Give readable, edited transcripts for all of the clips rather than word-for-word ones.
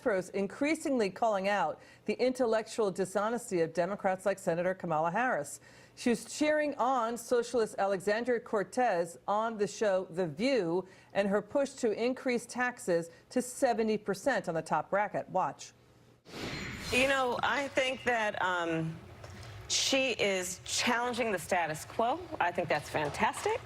pros increasingly calling out the intellectual dishonesty of Democrats like Senator Kamala Harris. She was cheering on socialist Alexandria Cortez on the show The View and her push to increase taxes to 70% on the top bracket. Watch. You know, I think that she is challenging the status quo. I think that's fantastic.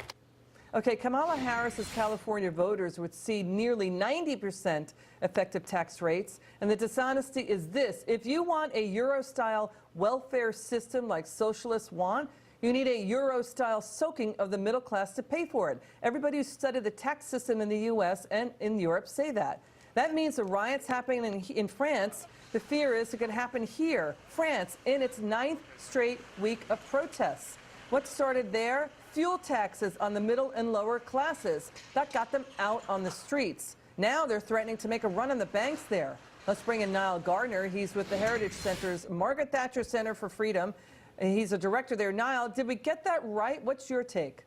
Okay, Kamala Harris's California voters would see nearly 90% effective tax rates. And the dishonesty is this: if you want a Euro-style welfare system like socialists want, you need a Euro-style soaking of the middle class to pay for it. Everybody who studied the tax system in the U.S. and in Europe say that. That means the riots happening in France, the fear is it could happen here, France, in its 9th straight week of protests. What started there? Fuel taxes on the middle and lower classes. That got them out on the streets. Now they're threatening to make a run on the banks there. Let's bring in Nile Gardiner. He's with the Heritage Center's Margaret Thatcher Center for Freedom. He's a director there. Nile, did we get that right? What's your take?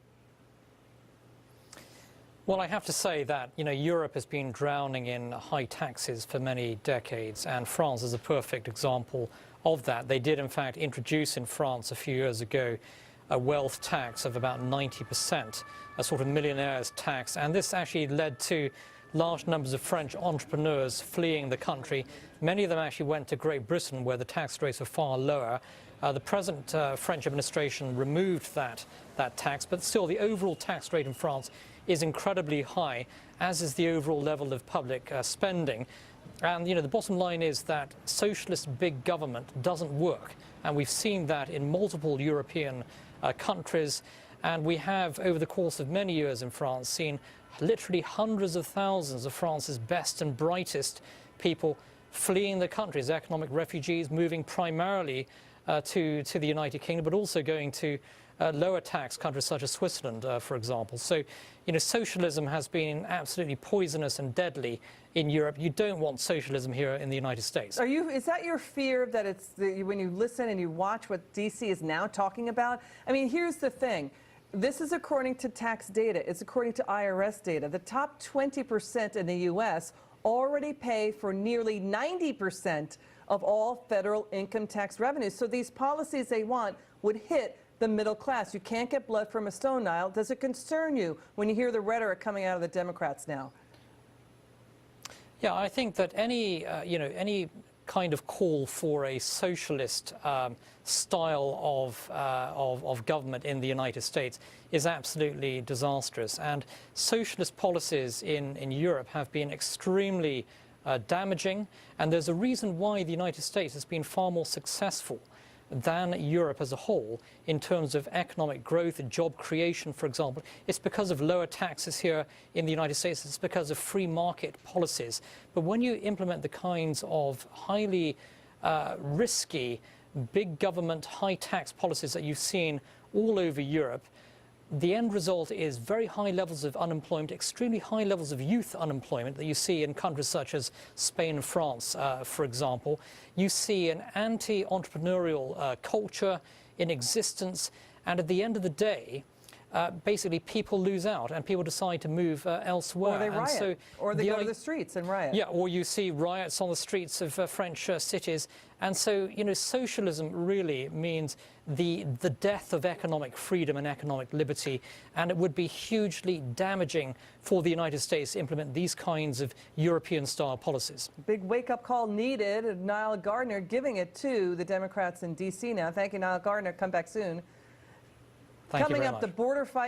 Well, I have to say that, Europe has been drowning in high taxes for many decades, and France is a perfect example of that. They did, in fact, introduce in France a few years ago a wealth tax of about 90%, a sort of millionaire's tax. And this actually led to large numbers of French entrepreneurs fleeing the country. Many of them actually went to Great Britain, where the tax rates are far lower. The present French administration removed that tax, but still the overall tax rate in France is incredibly high, as is the overall level of public spending. And, the bottom line is that socialist big government doesn't work. And we've seen that in multiple European countries. And we have, over the course of many years in France, seen literally hundreds of thousands of France's best and brightest people fleeing the country as economic refugees, moving primarily to the United Kingdom, but also going to lower tax countries such as Switzerland, for example. So, socialism has been absolutely poisonous and deadly in Europe. You don't want socialism here in the United States. Is that your fear that when you listen and you watch what D.C. is now talking about? I mean, here's the thing. This is according to tax data. It's according to IRS data. The top 20% in the U.S. already pay for nearly 90% of all federal income tax revenues. So these policies they want would hit the middle class. You can't get blood from a stone, Nile. Does it concern you when you hear the rhetoric coming out of the Democrats now? Yeah, I think that any kind of call for a socialist style of government in the United States is absolutely disastrous. And socialist policies in Europe have been extremely damaging. And there's a reason why the United States has been far more successful than Europe as a whole in terms of economic growth and job creation, for example. It's because of lower taxes here in the United States. It's because of free market policies. But when you implement the kinds of highly risky, big government, high tax policies that you've seen all over Europe, the end result is very high levels of unemployment, extremely high levels of youth unemployment that you see in countries such as Spain and France, for example. You see an anti-entrepreneurial culture in existence, and at the end of the day, basically people lose out and people decide to move elsewhere. Or they riot, so or they go to the streets and riot. Yeah, or you see riots on the streets of French cities. And so, socialism really means the death of economic freedom and economic liberty, and it would be hugely damaging for the United States to implement these kinds of European-style policies. Big wake-up call needed, and Nile Gardiner giving it to the Democrats in D.C. now. Thank you, Nile Gardiner. Come back soon. Thank you very Coming up, much. the border fight.